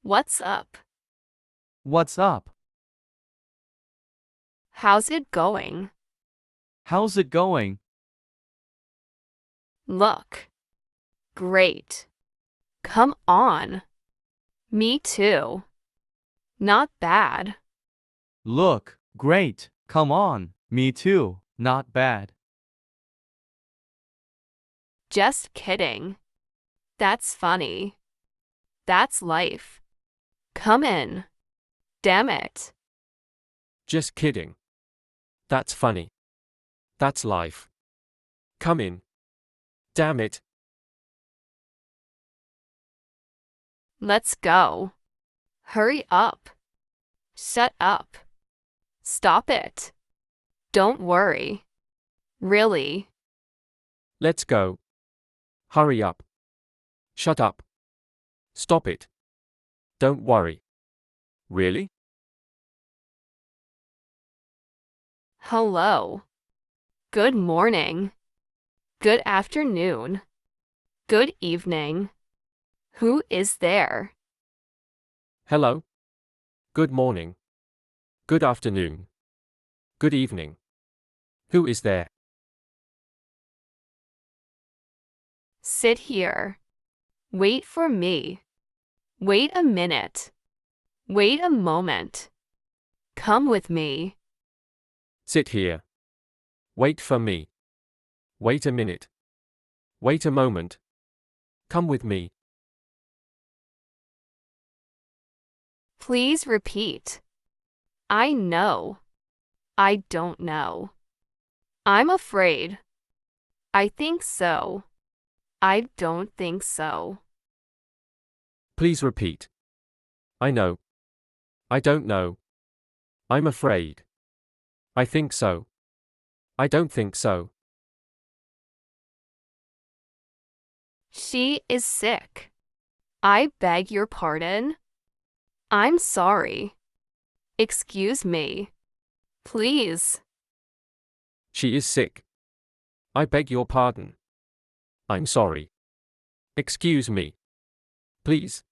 What's up? What's up? How's it going? How's it going? Look. Great. Come on. Me too. Not bad. Look, great. Come on. Me too. Not bad. Just kidding. That's funny. That's life. Come in. Damn it. Just kidding. That's funny. That's life. Come in. Damn it. Let's go. Hurry up. Shut up. Stop it. Don't worry. Really. Let's go. Hurry up. Shut up. Stop it. Don't worry. Really? Hello. Good morning. Good afternoon. Good evening. Who is there? Hello. Good morning. Good afternoon. Good evening. Who is there? Sit here. Wait for me. Wait a minute. Wait a moment. Come with me. Sit here. Wait for me. Wait a minute. Wait a moment. Come with me. Please repeat. I know. I don't know. I'm afraid. I think so. I don't think so. Please repeat. I know. I don't know. I'm afraid. I think so. I don't think so. She is sick. I beg your pardon. I'm sorry. Excuse me. Please. She is sick. I beg your pardon. I'm sorry. Excuse me. Please.